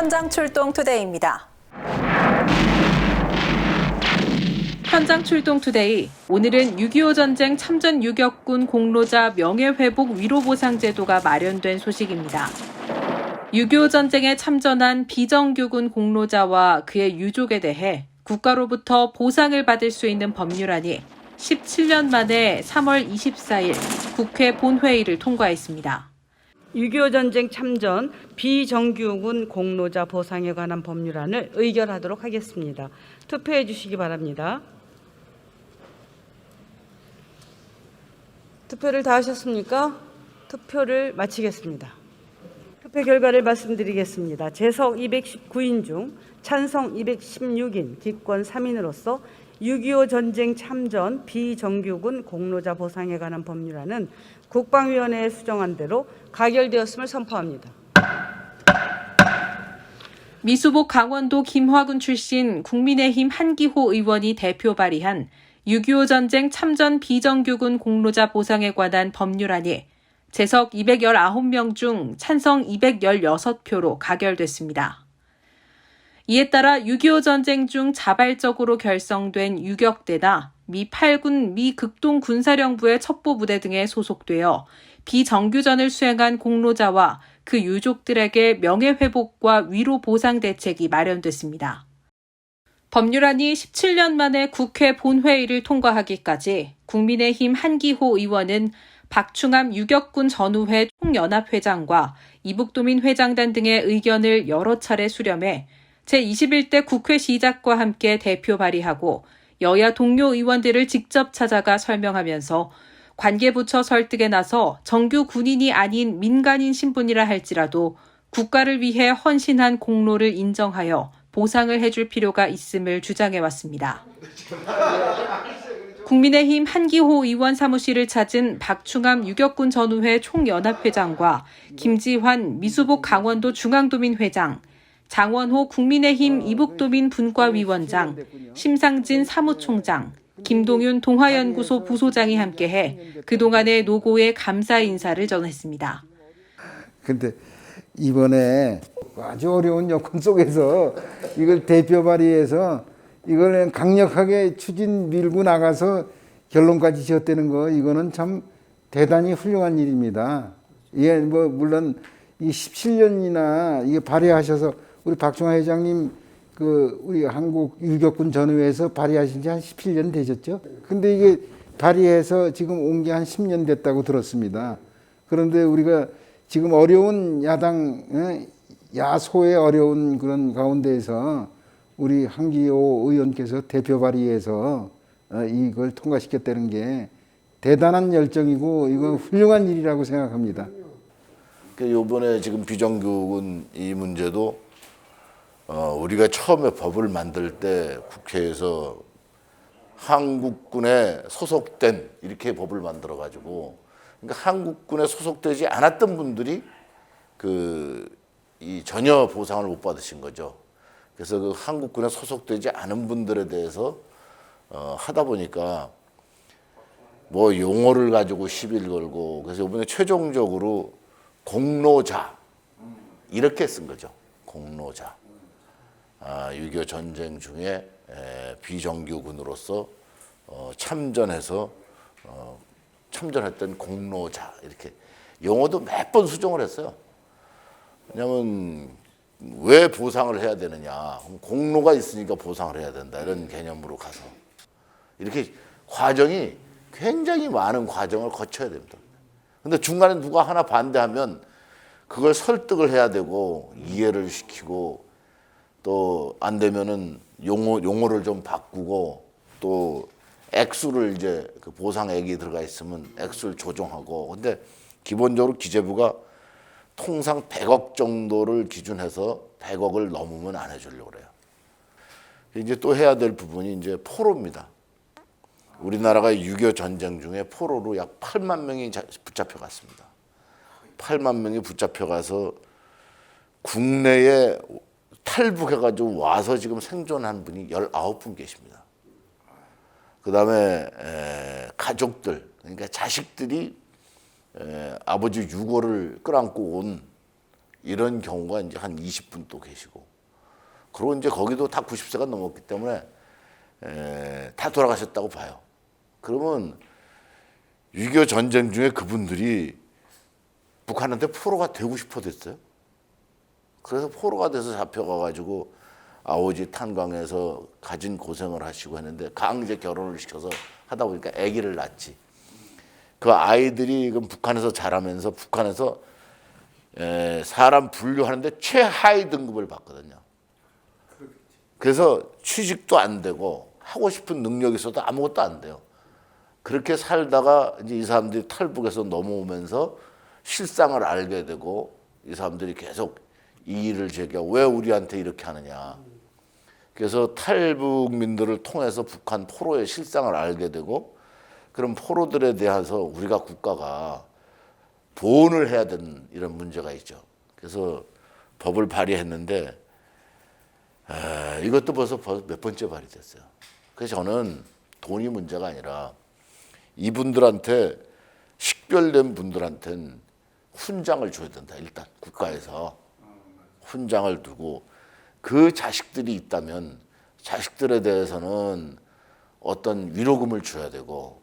현장 출동 투데이입니다. 현장 출동 투데이. 오늘은 6.25 전쟁 참전 유격군 공로자 명예회복 위로보상 제도가 마련된 소식입니다. 6.25 전쟁에 참전한 비정규군 공로자와 그의 유족에 대해 국가로부터 보상을 받을 수 있는 법률안이 17년 만에 3월 24일 국회 본회의를 통과했습니다. 6.25 전쟁 참전 비정규군 공로자 보상에 관한 법률안을 의결하도록 하겠습니다. 투표해 주시기 바랍니다. 투표를 다 하셨습니까? 투표를 마치겠습니다. 투표 결과를 말씀드리겠습니다. 재석 219인 중 찬성 216인, 기권 3인으로서 6.25 전쟁 참전 비정규군 공로자 보상에 관한 법률안은 국방위원회에 수정한 대로 가결되었음을 선포합니다. 미수복 강원도 김화군 출신 국민의힘 한기호 의원이 대표 발의한 6.25 전쟁 참전 비정규군 공로자 보상에 관한 법률안이 재석 219명 중 찬성 216표로 가결됐습니다. 이에 따라 6.25 전쟁 중 자발적으로 결성된 유격대나 미 8군 미 극동 군사령부의 첩보부대 등에 소속되어 비정규전을 수행한 공로자와 그 유족들에게 명예회복과 위로 보상 대책이 마련됐습니다. 법률안이 17년 만에 국회 본회의를 통과하기까지 국민의힘 한기호 의원은 박충암 유격군 전우회 총연합회장과 이북도민 회장단 등의 의견을 여러 차례 수렴해 제21대 국회 시작과 함께 대표 발의하고 여야 동료 의원들을 직접 찾아가 설명하면서 관계부처 설득에 나서 정규 군인이 아닌 민간인 신분이라 할지라도 국가를 위해 헌신한 공로를 인정하여 보상을 해줄 필요가 있음을 주장해왔습니다. 국민의힘 한기호 의원 사무실을 찾은 박충암 유격군 전우회 총연합회장과 김지환 미수복 강원도 중앙도민 회장, 장원호 국민의힘 이북도민 분과위원장, 심상진 사무총장, 김동윤 동화연구소 부소장이 함께해 그동안의 노고에 감사 인사를 전했습니다. 근데 이번에 아주 어려운 여건 속에서 이걸 대표 발의해서 이걸 강력하게 추진 밀고 나가서 결론까지 지었다는 거, 이거는 참 대단히 훌륭한 일입니다. 예, 뭐 물론 이 17년이나 이게 발의하셔서 우리 박충하 회장님 그 우리 한국 유격군 전우회에서 발의하신 지 한 17년 되셨죠? 근데 이게 발의해서 지금 온 게 한 10년 됐다고 들었습니다. 그런데 우리가 지금 어려운 야소의 어려운 그런 가운데에서 우리 한기호 의원께서 대표 발의해서 이걸 통과시켰다는 게 대단한 열정이고 이거 훌륭한 일이라고 생각합니다. 이번에 지금 비정규군 이 문제도 우리가 처음에 법을 만들 때 국회에서 한국군에 소속된 이렇게 법을 만들어 가지고, 그러니까 한국군에 소속되지 않았던 분들이 이 전혀 보상을 못 받으신 거죠. 그래서 그 한국군에 소속되지 않은 분들에 대해서 하다 보니까 뭐 용어를 가지고 시비를 걸고, 그래서 이번에 최종적으로 공로자 이렇게 쓴 거죠. 공로자. 6.25 전쟁 중에 비정규군으로서 참전해서 참전했던 공로자, 이렇게 용어도 몇 번 수정을 했어요. 왜냐하면 왜 보상을 해야 되느냐, 공로가 있으니까 보상을 해야 된다, 이런 개념으로 가서 이렇게 과정이 굉장히 많은 과정을 거쳐야 됩니다. 근데 중간에 누가 하나 반대하면 그걸 설득을 해야 되고 이해를 시키고, 또 안 되면은 용어를 좀 바꾸고, 또 액수를 이제 그 보상액이 들어가 있으면 액수를 조정하고. 근데 기본적으로 기재부가 통상 100억 정도를 기준해서 100억을 넘으면 안 해주려고 그래요. 이제 또 해야 될 부분이 이제 포로입니다. 우리나라가 6.25 전쟁 중에 포로로 약 8만 명이 붙잡혀 갔습니다. 8만 명이 붙잡혀 가서 국내에 탈북해가지고 와서 지금 생존한 분이 19분 계십니다. 그 다음에 가족들, 그러니까 자식들이 아버지 유고를 끌어안고 온 이런 경우가 이제 한 20분 또 계시고, 그리고 이제 거기도 다 90세가 넘었기 때문에 다 돌아가셨다고 봐요. 그러면 6.25 전쟁 중에 그분들이 북한한테 포로가 되고 싶어 됐어요. 그래서 포로가 돼서 잡혀가가지고 아오지 탄광에서 가진 고생을 하시고 했는데 강제 결혼을 시켜서 하다 보니까 아기를 낳지. 그 아이들이 북한에서 자라면서 북한에서 사람 분류하는데 최하위 등급을 받거든요. 그래서 취직도 안 되고 하고 싶은 능력이 있어도 아무것도 안 돼요. 그렇게 살다가 이제 이 사람들이 탈북에서 넘어오면서 실상을 알게 되고 이 사람들이 계속 이 일을 제기하고 왜 우리한테 이렇게 하느냐. 그래서 탈북민들을 통해서 북한 포로의 실상을 알게 되고 그런 포로들에 대해서 우리가 국가가 보온을 해야 되는 이런 문제가 있죠. 그래서 법을 발의했는데 이것도 벌써 몇 번째 발의됐어요. 그래서 저는 돈이 문제가 아니라 이분들한테 식별된 분들한테는 훈장을 줘야 된다. 일단 국가에서 훈장을 두고 그 자식들이 있다면 자식들에 대해서는 어떤 위로금을 줘야 되고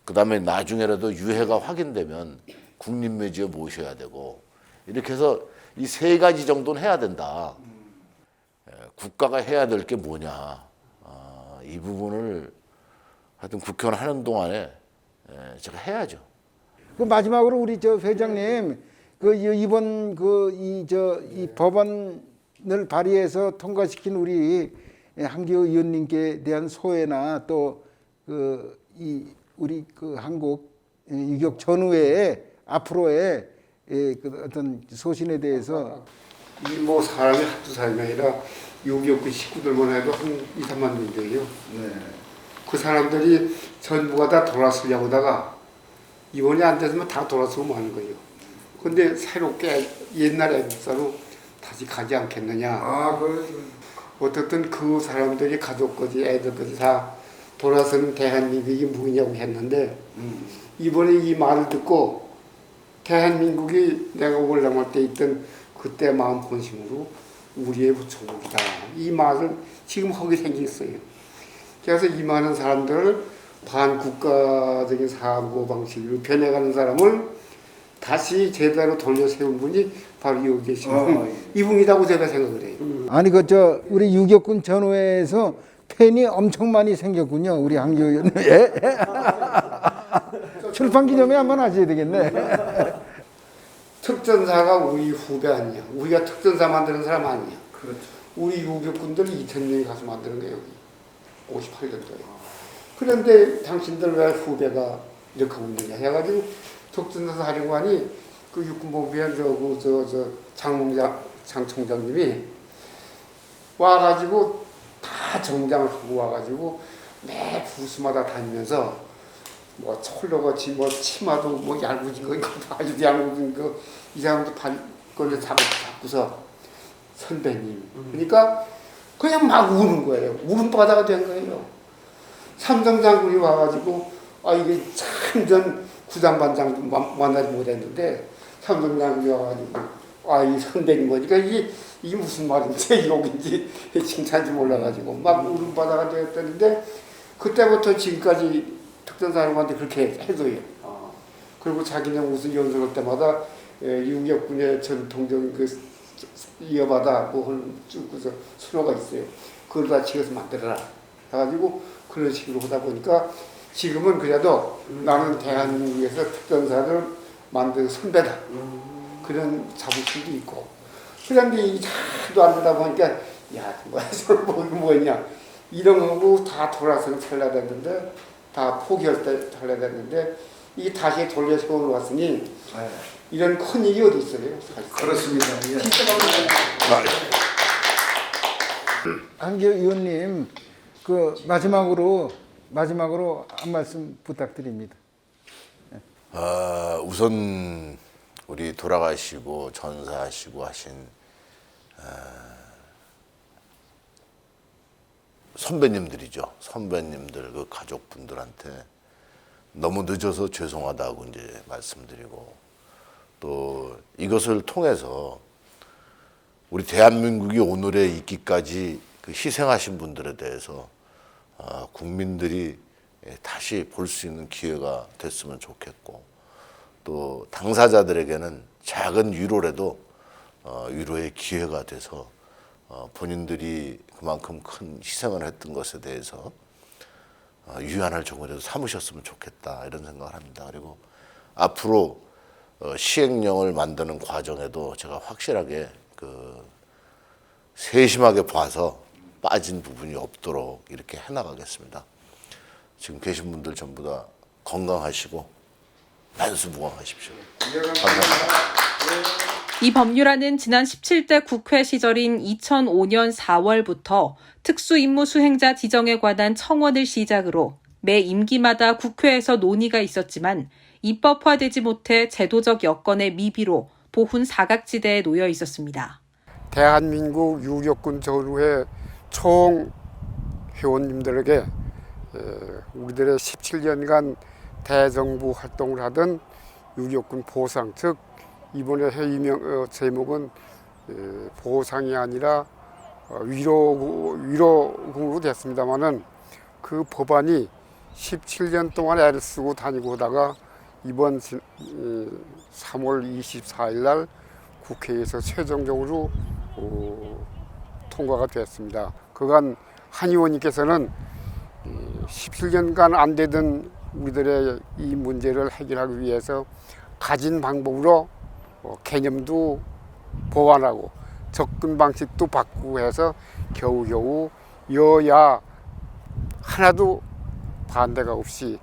그다음에 나중에라도 유해가 확인되면 국립묘지에 모셔야 되고 이렇게 해서 이 세 가지 정도는 해야 된다. 국가가 해야 될 게 뭐냐. 이 부분을 하여튼 국회의원 하는 동안에 제가 해야죠. 그 마지막으로 우리 저 회장님 이번 이 법안을 발의해서 통과시킨 우리 한기호 의원님께 대한 소회나 또 우리 한국 유격 전후의 앞으로의 그 어떤 소신에 대해서 이 뭐 사람이 한두 사람이 아니라 여기 그 식구들만 해도 한 2, 3만 명인데요. 네. 그 사람들이 전부가 다 돌아서려고 하다가 이번이 안 됐으면 다 돌아서고 하는 거예요. 근데 새롭게 옛날 애국사로 다시 가지 않겠느냐. 어떻든 그 사람들이 가족까지 애들까지 다 돌아서는 대한민국이 뭐냐고 했는데 이번에 이 말을 듣고 대한민국이 내가 올라갈 때 있던 그때 마음 본심으로 우리의 조국이다. 이 말을 지금 하게 생겼어요. 그래서 이 많은 사람들을 반국가적인 사고방식으로 변해가는 사람을 다시 제대로 돌려 세운 분이 바로 여기 계신 이분이라고 제가 생각을 해요. 아니 우리 유격군 전후회에서 팬이 엄청 많이 생겼군요. 우리 한기호 의원. 예? 출판 기념회 한번 하셔야 되겠네. 특전사가 우리 후배 아니야. 우리가 특전사 만드는 사람 아니야. 그렇죠. 우리 유격군들 2,000명이 가서 만드는 거예요. 여기 58년도에. 그런데 당신들 왜 후배가 이렇게 하고 있느냐 해가지고 특전사 사령관이 그 육군보비원 장 총장님이 와가지고 다 정장을 하고 와가지고 매 부스마다 다니면서 뭐 철로같이 뭐 치마도 뭐 얇은 거 이거 아주 얇은 거 이 사람도 발걸레 잡고서 선배님 그러니까 그냥 막 우는 거예요. 울음바다가 된 거예요. 삼성 장군이 와가지고 이게 참전 구장반장도 만나지 못했는데 삼성 장군이 와가지고 이 선배님 보니까 이게 무슨 말인지 욕인지 칭찬인지 몰라가지고 막 울음바다가 되었다는데 그때부터 지금까지 특전사령관한테 그렇게 해줘요. 그리고 자기는 무슨 연설할 때마다 유격군의 전통적인 이어받아 쭉 수로가 있어요. 그걸 다 지어서 만들어라. 해가지고 그런 식으로 하다 보니까 지금은 그래도 나는 대한민국에서 특전사를 만든 선배다. 그런 자부심도 있고. 그런데 이 잘도 안 되다 보니까 뭐냐 이런 거고 다 돌아서는 탈락됐는데 다 포기할 때 탈락됐는데 이게 다시 돌려서 올라왔으니 이런 큰 일이 어디 있어요? 그렇습니다. 예. 진짜 한기호 의원님 마지막으로 한 말씀 부탁드립니다. 우선 우리 돌아가시고 전사하시고 하신 선배님들이죠. 선배님들 그 가족분들한테 너무 늦어서 죄송하다고 이제 말씀드리고 또 이것을 통해서 우리 대한민국이 오늘에 있기까지 그 희생하신 분들에 대해서 국민들이 다시 볼 수 있는 기회가 됐으면 좋겠고, 또 당사자들에게는 작은 위로라도 위로의 기회가 돼서 본인들이 그만큼 큰 희생을 했던 것에 대해서 유한을 조금이라도 삼으셨으면 좋겠다, 이런 생각을 합니다. 그리고 앞으로 시행령을 만드는 과정에도 제가 확실하게 세심하게 봐서 빠진 부분이 없도록 이렇게 해나가겠습니다. 지금 계신 분들 전부 다 건강하시고 만수무강하십시오. 감사합니다. 이 법률안은 지난 17대 국회 시절인 2005년 4월부터 특수임무 수행자 지정에 관한 청원을 시작으로 매 임기마다 국회에서 논의가 있었지만 입법화되지 못해 제도적 여건의 미비로 보훈 사각지대에 놓여 있었습니다. 대한민국 유격군 전후의 총 회원님들에게 우리들의 17년간 대정부 활동을 하던 유격군 보상, 즉 이번에 회의 제목은 보상이 아니라 위로금으로 됐습니다만은 그 법안이 17년 동안 애를 쓰고 다니고 하다가 이번 3월 24일 날 국회에서 최종적으로 통과가 됐습니다. 그간 한 의원님께서는 17년간 안 되던 우리들의 이 문제를 해결하기 위해서 가진 방법으로 개념도 보완하고 접근 방식도 바꾸고 해서 겨우겨우 여야 하나도 반대가 없이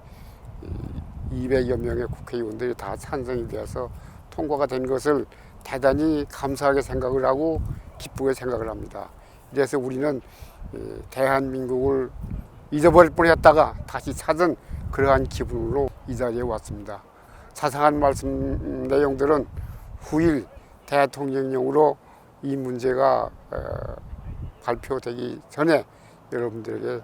200여 명의 국회의원들이 다 찬성이 되어서 통과가 된 것을 대단히 감사하게 생각을 하고 기쁘게 생각을 합니다. 그래서 우리는 대한민국을 잊어버릴 뻔했다가 다시 찾은 그러한 기분으로 이 자리에 왔습니다. 자세한 말씀 내용들은 후일 대통령령으로 이 문제가 발표되기 전에 여러분들에게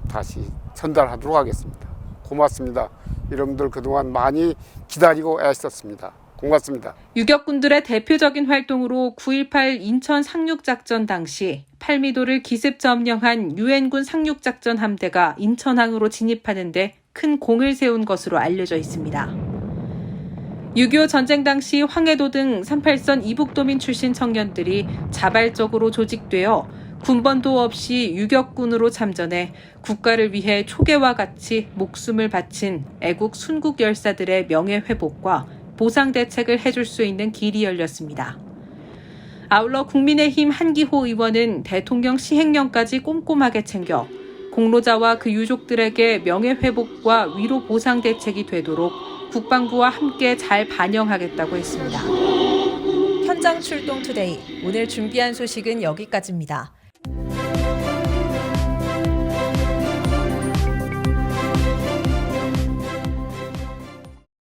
다시 전달하도록 하겠습니다. 고맙습니다. 여러분들 그동안 많이 기다리고 애썼습니다. 고맙습니다. 유격군들의 대표적인 활동으로 9.18 인천 상륙작전 당시 팔미도를 기습 점령한 유엔군 상륙작전 함대가 인천항으로 진입하는 데 큰 공을 세운 것으로 알려져 있습니다. 6.25 전쟁 당시 황해도 등 38선 이북도민 출신 청년들이 자발적으로 조직되어 군번도 없이 유격군으로 참전해 국가를 위해 초계와 같이 목숨을 바친 애국 순국 열사들의 명예회복과 보상 대책을 해줄 수 있는 길이 열렸습니다. 아울러 국민의힘 한기호 의원은 대통령 시행령까지 꼼꼼하게 챙겨 공로자와 그 유족들에게 명예회복과 위로 보상 대책이 되도록 국방부와 함께 잘 반영하겠다고 했습니다. 현장 출동 투데이. 오늘 준비한 소식은 여기까지입니다.